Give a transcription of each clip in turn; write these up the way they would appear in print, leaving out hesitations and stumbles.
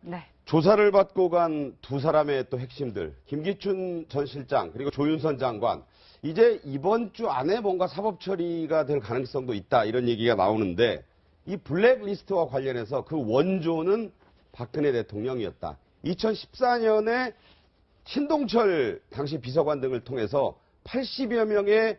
네. 조사를 받고 간 두 사람의 또 핵심들, 김기춘 전 실장 그리고 조윤선 장관, 이제 이번 주 안에 뭔가 사법 처리가 될 가능성도 있다 이런 얘기가 나오는데 이 블랙리스트와 관련해서 그 원조는 박근혜 대통령이었다. 2014년에 신동철 당시 비서관 등을 통해서 80여 명의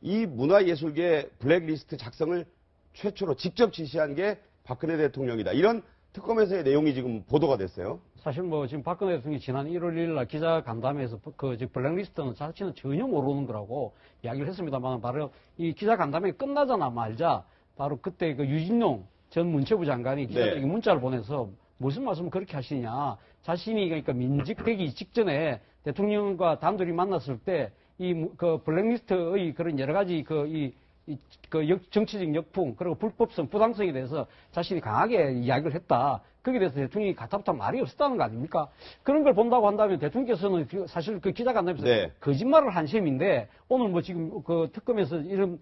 이 문화예술계 블랙리스트 작성을 최초로 직접 지시한 게 박근혜 대통령이다. 이런 특검에서의 내용이 지금 보도가 됐어요. 사실 뭐 지금 박근혜 대통령이 지난 1월 1일 날 기자 간담회에서 그 블랙리스트는 자체는 전혀 모르는 거라고 이야기를 했습니다만 바로 이 기자 간담회 끝나자나 말자 바로 그때 그 유진룡 전 문체부 장관이 기자들에게 문자를 보내서 무슨 말씀을 그렇게 하시냐. 자신이 그러니까 민직되기 직전에 대통령과 단둘이 만났을 때 이 그 블랙리스트의 그런 여러 가지 정치적 역풍 그리고 불법성, 부당성에 대해서 자신이 강하게 이야기를 했다. 거기에 대해서 대통령이 가타부타 말이 없었다는 거 아닙니까? 그런 걸 본다고 한다면 대통령께서는 사실 그 기자간담회에서 거짓말을 한 셈인데 오늘 뭐 지금 그 특검에서 이런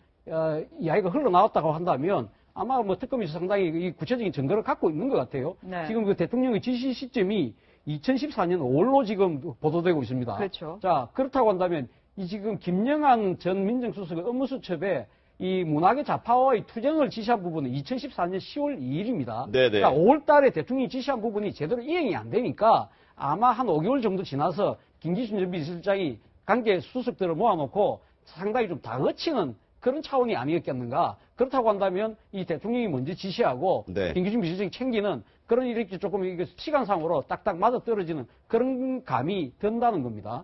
이야기가 흘러나왔다고 한다면 아마 뭐 특검에서 상당히 이 구체적인 증거를 갖고 있는 것 같아요. 네. 지금 그 대통령의 지시 시점이 2014년 5월로 지금 보도되고 있습니다. 그렇죠. 자, 그렇다고 한다면 이 지금 김영한 전 민정수석의 업무수첩에 이 문학의 좌파와의 투쟁을 지시한 부분은 2014년 10월 2일입니다. 그러니까 5월 달에 대통령이 지시한 부분이 제대로 이행이 안 되니까 아마 한 5개월 정도 지나서 김기춘 전 비서실장이 관계 수석들을 모아놓고 상당히 좀 다그치는 그런 차원이 아니었겠는가. 그렇다고 한다면 이 대통령이 먼저 지시하고 김기춘 비서실장이 챙기는 그런 이렇게 조금 시간상으로 딱딱 맞아떨어지는 그런 감이 든다는 겁니다.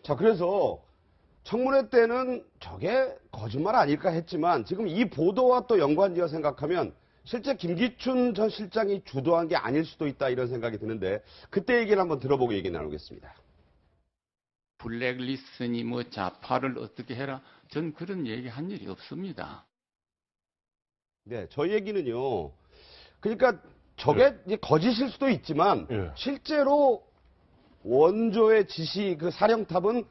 자, 그래서 청문회 때는 저게 거짓말 아닐까 했지만 지금 이 보도와 또 연관지어 생각하면 실제 김기춘 전 실장이 주도한 게 아닐 수도 있다 이런 생각이 드는데 그때 얘기를 한번 들어보고 얘기 나누겠습니다. 블랙리스트니 뭐 좌파를 어떻게 해라. 전 그런 얘기 한 일이 없습니다. 네, 저 얘기는요. 그러니까 저게 이제 거짓일 수도 있지만 실제로 원조의 지시 그 사령탑은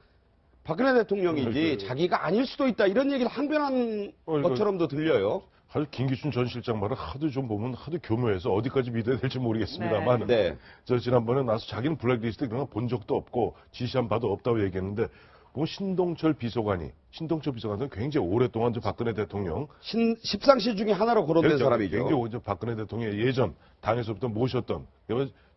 박근혜 대통령이지 자기가 아닐 수도 있다 이런 얘기를 항변한 것처럼도 들려요. 사실 김기춘 전 실장 말을 하도 좀 보면 하도 교묘해서 어디까지 믿어야 될지 모르겠습니다만 저 지난번에 나서 자기는 블랙리스트 그런 거 본 적도 없고 지시한 바도 없다고 얘기했는데 보면 신동철 비서관은 굉장히 오랫동안 박근혜 대통령 십상시 중에 하나로 거론된 사람이죠. 굉장히 박근혜 대통령의 예전 당에서부터 모셨던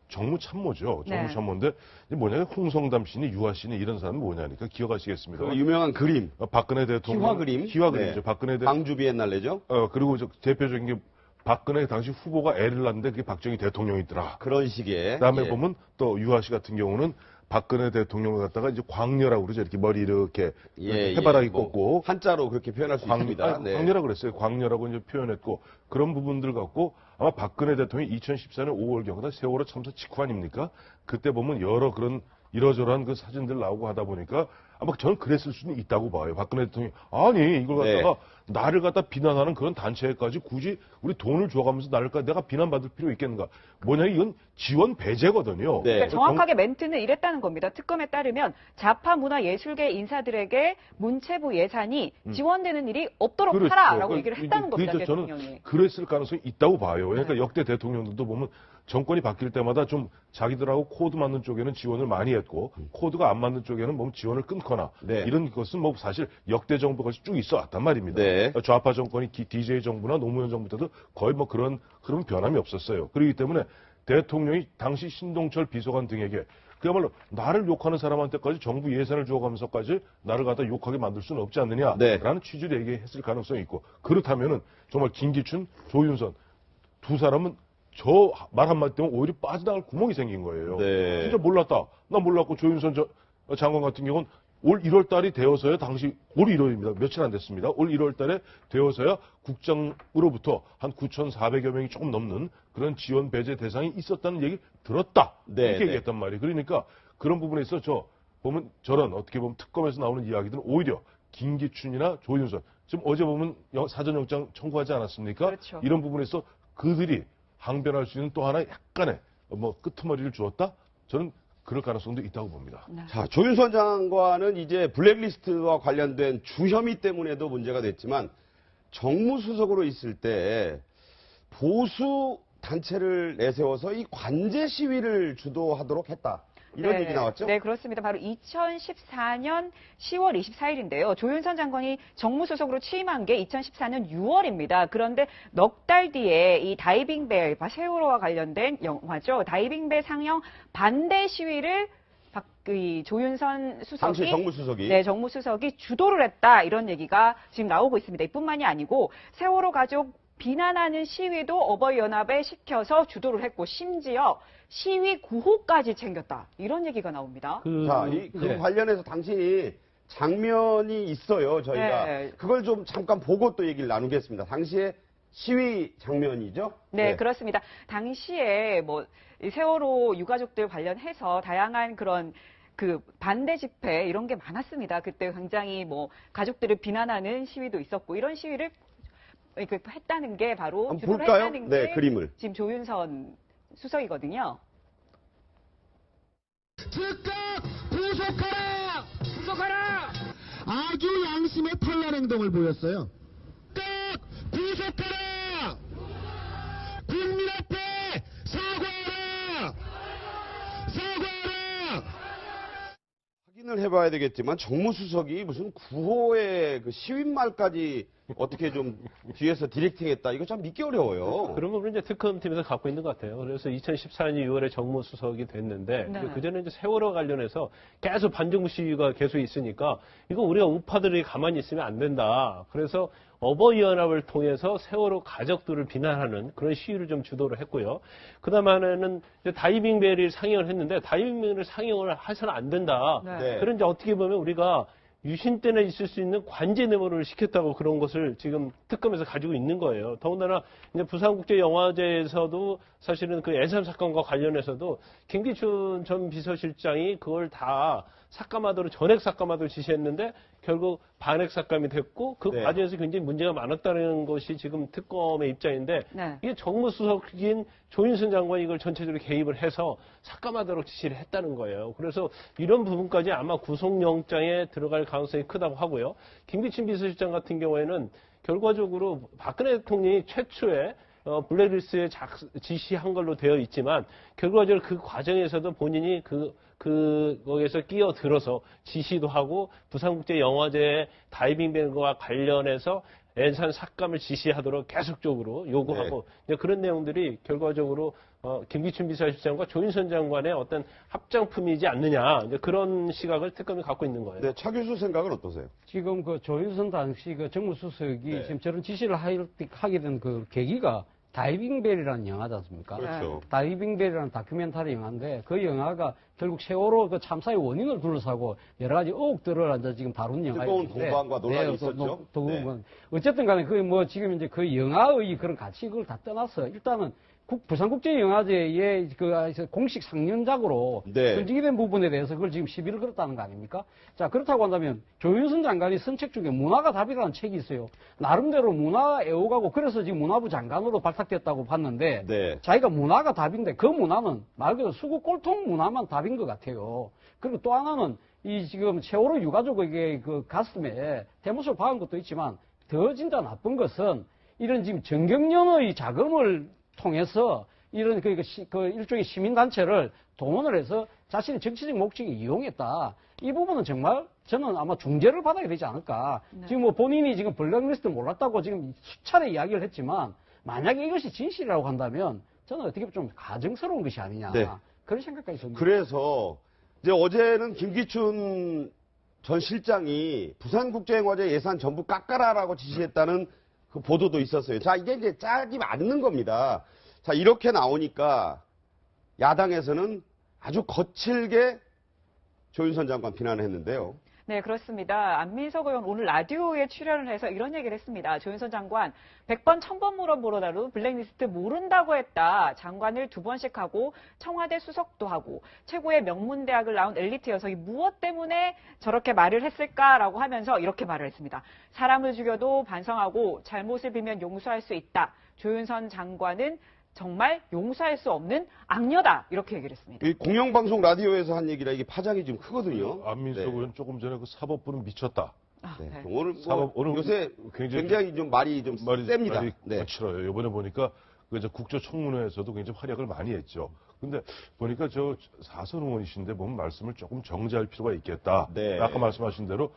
정무참모죠. 정무참모인데 뭐냐면 홍성담 씨니 유아 씨니 이런 사람은 뭐냐니까 기억하시겠습니다. 그 유명한 그림. 박근혜 대통령. 희화그림이죠. 박근혜 대통령. 광주 비엔날레죠. 그리고 대표적인 게 박근혜 당시 후보가 애를 낳는데 그게 박정희 대통령이더라. 그런 식의. 그다음에 보면 또 유아 씨 같은 경우는 박근혜 대통령을 갖다가 이제 광녀라고 그러죠. 이렇게 머리 이렇게 해바라기 꽂고 한자로 그렇게 표현할 수 있습니다. 광녀라고 그랬어요. 광녀라고 이제 표현했고 그런 부분들 갖고 아마 박근혜 대통령이 2014년 5월경 세월호 참사 직후 아닙니까? 그때 보면 여러 그런 이러저러한 그 사진들 나오고 하다 보니까 아마 저는 그랬을 수는 있다고 봐요. 박근혜 대통령이 아니 이걸 갖다가 나를 갖다 비난하는 그런 단체까지 굳이 우리 돈을 줘가면서 나를 내가 비난받을 필요 있겠는가. 뭐냐 이건 지원 배제거든요. 그러니까 정확하게 멘트는 이랬다는 겁니다. 특검에 따르면 좌파 문화 예술계 인사들에게 문체부 예산이 지원되는 일이 없도록 하라라고 얘기를 했다는 겁니다. 대통령이. 저는 그랬을 가능성이 있다고 봐요. 그러니까 역대 대통령들도 보면 정권이 바뀔 때마다 좀 자기들하고 코드 맞는 쪽에는 지원을 많이 했고 코드가 안 맞는 쪽에는 뭐 지원을 끊거나 이런 것은 뭐 사실 역대 정부가 쭉 있어 왔단 말입니다. 좌파 정권이 DJ 정부나 노무현 정부 때도 거의 뭐 그런 변함이 없었어요. 그렇기 때문에 대통령이 당시 신동철 비서관 등에게 그야말로 나를 욕하는 사람한테까지 정부 예산을 줘가면서까지 나를 갖다 욕하게 만들 수는 없지 않느냐라는 취지로 얘기했을 가능성이 있고 그렇다면은 정말 김기춘, 조윤선 두 사람은 저 말 한마디 때문에 오히려 빠져나갈 구멍이 생긴 거예요. 진짜 몰랐다. 나 몰랐고 조윤선 장관 같은 경우는 올 1월 달이 되어서야 당시 올 1월입니다. 며칠 안 됐습니다. 올 1월 달에 되어서야 국장으로부터 한 9,400여 명이 조금 넘는 그런 지원 배제 대상이 있었다는 얘기 들었다. 이렇게 얘기했단 말이에요. 그러니까 그런 부분에 있어서 보면 저런 어떻게 보면 특검에서 나오는 이야기들은 오히려 김기춘이나 조윤선 지금 어제 보면 사전영장 청구하지 않았습니까? 이런 부분에서 그들이 항변할 수 있는 또 하나의 약간의 뭐 끄트머리를 주었다? 저는 그럴 가능성도 있다고 봅니다. 자, 조윤선 장관은 이제 블랙리스트와 관련된 주혐의 때문에도 문제가 됐지만 정무수석으로 있을 때 보수 단체를 내세워서 이 관제 시위를 주도하도록 했다. 이런 얘기 나왔죠? 네, 그렇습니다. 바로 2014년 10월 24일인데요. 조윤선 장관이 정무수석으로 취임한 게 2014년 6월입니다. 그런데 넉 달 뒤에 이 다이빙벨, 세월호와 관련된 영화죠. 다이빙벨 상영 반대 시위를 조윤선 수석이, 당시 정무수석이, 네, 정무수석이 주도를 했다. 이런 얘기가 지금 나오고 있습니다. 이뿐만이 아니고 세월호 가족 비난하는 시위도 어버이연합에 시켜서 주도를 했고 심지어 시위 구호까지 챙겼다. 이런 얘기가 나옵니다. 자, 그 관련해서 당시 장면이 있어요. 저희가 네. 그걸 좀 잠깐 보고 또 얘기를 나누겠습니다. 당시에 시위 장면이죠? 네, 그렇습니다. 당시에 이 세월호 유가족들 관련해서 다양한 그런 그 반대 집회 이런 게 많았습니다. 그때 굉장히 가족들을 비난하는 시위도 있었고 이런 시위를 했다는 게 바로 주도를 볼까요? 했다는 네, 게 그림을. 지금 조윤선 수석이거든요. 즉각 구속하라! 구속하라! 아주 양심의 탈랄 행동을 보였어요. 즉각 구속하라! 국민 앞에 사과하라! 사과하라! 확인을 해봐야 되겠지만 정무수석이 무슨 구호의 그 시윈말까지 어떻게 좀 뒤에서 디렉팅했다. 이거 참 믿기 어려워요. 그런 부분은 이제 특검팀에서 갖고 있는 것 같아요. 그래서 2014년 6월에 정무수석이 됐는데 네. 그전에 이제 세월호 관련해서 계속 반정부 시위가 계속 있으니까 이거 우리가 우파들이 가만히 있으면 안 된다. 그래서 어버이연합을 통해서 세월호 가족들을 비난하는 그런 시위를 좀 주도를 했고요. 그다음에는 다이빙벨을 상영을 했는데 다이빙벨을 상영을 해서는 안 된다. 네. 그런 이제 어떻게 보면 우리가 유신 때나 있을 수 있는 관제 내모를 시켰다고 그런 것을 지금 특검에서 가지고 있는 거예요. 더군다나 이제 부산국제영화제에서도 사실은 그 예산 사건과 관련해서도 김기춘 전 비서실장이 그걸 다 삭감하도록 전액 삭감하도록 지시했는데 결국 반액 삭감이 됐고 그 네. 과정에서 굉장히 문제가 많았다는 것이 지금 특검의 입장인데 네. 이게 정무수석인 조윤선 장관이 이걸 전체적으로 개입을 해서 삭감하도록 지시를 했다는 거예요. 그래서 이런 부분까지 아마 구속영장에 들어갈 가능성이 크다고 하고요. 김기춘 비서실장 같은 경우에는 결과적으로 박근혜 대통령이 최초에 블랙리스트에 지시한 걸로 되어 있지만 결과적으로 그 과정에서도 본인이 거기에서 끼어들어서 지시도 하고 부산국제영화제 다이빙밴과 관련해서 예산 삭감을 지시하도록 계속적으로 요구하고 이제 그런 내용들이 결과적으로 김기춘 비서실장과 조윤선 장관의 어떤 합장품이지 않느냐 이제 그런 시각을 특검이 갖고 있는 거예요. 네, 차 교수 생각은 어떠세요? 지금 그 조윤선 당시 그 정무수석이 네. 지금 저런 지시를 하게 된 그 계기가 다이빙벨이라는 영화지 않습니까? 그렇죠. 다이빙벨이라는 다큐멘터리 영화인데 그 영화가 결국 세월호 그 참사의 원인을 둘러싸고 여러 가지 의혹들을 이제 지금 다룬 영화인데 뜨거운 공방과 논란이 있었죠. 어쨌든 간에 그 지금 이제 그 영화의 그런 가치 그걸 다 떠나서 일단은 부산국제영화제의 그 공식 상영작으로 네. 전직이 된 부분에 대해서 그걸 지금 시비를 걸었다는 거 아닙니까? 자, 그렇다고 한다면 조윤선 장관이 쓴 책 중에 문화가 답이라는 책이 있어요. 나름대로 문화 애호가고 그래서 지금 문화부 장관으로 발탁됐다고 봤는데 네. 자기가 문화가 답인데 그 문화는 말 그대로 수구 꼴통 문화만 답인 것 같아요. 그리고 또 하나는 이 지금 세월호 유가족에게 그 가슴에 대못을 박은 것도 있지만 더 진짜 나쁜 것은 이런 지금 정경련의 자금을 통해서 이런 그 일종의 시민단체를 동원을 해서 자신의 정치적 목적에 이용했다. 이 부분은 정말 저는 아마 중재를 받아야 되지 않을까. 네. 지금 본인이 지금 블랙리스트 몰랐다고 지금 수차례 이야기를 했지만 만약에 이것이 진실이라고 한다면 저는 어떻게 보면 좀 가증스러운 것이 아니냐. 네. 그런 생각까지 듭니다. 그래서 이제 어제는 김기춘 전 실장이 부산국제영화제 예산 전부 깎아라라고 지시했다는 그 보도도 있었어요. 자, 이게 이제 짜지 않는 겁니다. 자, 이렇게 나오니까 야당에서는 아주 거칠게 조윤선 장관 비난을 했는데요. 네, 그렇습니다. 안민석 의원 오늘 라디오에 출연을 해서 이런 얘기를 했습니다. 조윤선 장관 100번, 1000번 물어보더라도 블랙리스트 모른다고 했다. 장관을 2번씩 하고 청와대 수석도 하고 최고의 명문대학을 나온 엘리트 녀석이 무엇 때문에 저렇게 말을 했을까라고 하면서 이렇게 말을 했습니다. 사람을 죽여도 반성하고 잘못을 빌면 용서할 수 있다. 조윤선 장관은 정말 용서할 수 없는 악녀다. 이렇게 얘기를 했습니다. 이 공영방송 라디오에서 한 얘기라 이게 파장이 좀 크거든요. 안민석 의원 조금 전에 그 사법부는 미쳤다. 네. 네. 오늘 오늘 요새 굉장히 좀 말이 좀 셉니다. 말이 네. 거칠어요. 이번에 보니까 그 이제 국조청문회에서도 굉장히 활약을 많이 했죠. 근데 보니까 저 4선 의원이신데 보면 말씀을 조금 정제할 필요가 있겠다. 네. 아까 말씀하신 대로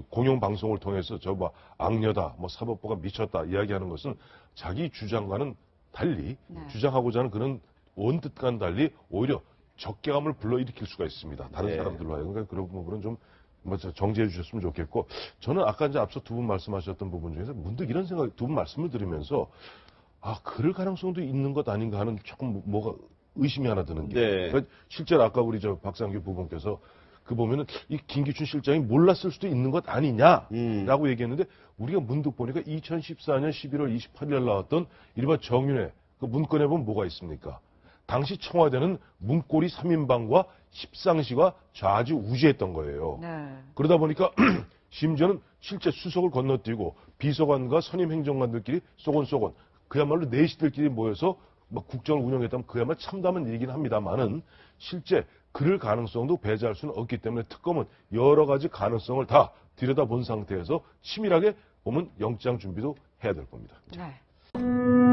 공영 방송을 통해서 저 뭐 악녀다, 뭐 사법부가 미쳤다 이야기하는 것은 자기 주장과는 달리 주장하고자 하는 그런 원뜻과는 달리 오히려 적개감을 불러일으킬 수가 있습니다. 다른 사람들로 하여금. 그러니까 그런 부분은 좀 정지해 주셨으면 좋겠고, 저는 아까 이제 앞서 두 분 말씀하셨던 부분 중에서 문득 이런 생각, 두 분 말씀을 들으면서 그럴 가능성도 있는 것 아닌가 하는 조금 뭐가 의심이 하나 드는 게, 그러니까 실제로 아까 우리 저 박상규 부분께서 그 보면은 이 김기춘 실장이 몰랐을 수도 있는 것 아니냐라고 얘기했는데, 우리가 문득 보니까 2014년 11월 28일 나왔던 이른바 정윤회 그 문건에 보면 뭐가 있습니까? 당시 청와대는 문고리 3인방과 십상시가 좌지우지했던 거예요. 그러다 보니까 심지어는 실제 수석을 건너뛰고 비서관과 선임 행정관들끼리 쏘곤쏘곤 그야말로 내시들끼리 모여서 막 국정을 운영했다면 그야말로 참담한 얘기긴 합니다만은 실제 그럴 가능성도 배제할 수는 없기 때문에 특검은 여러 가지 가능성을 다 들여다본 상태에서 치밀하게 보면 영장 준비도 해야 될 겁니다. 네.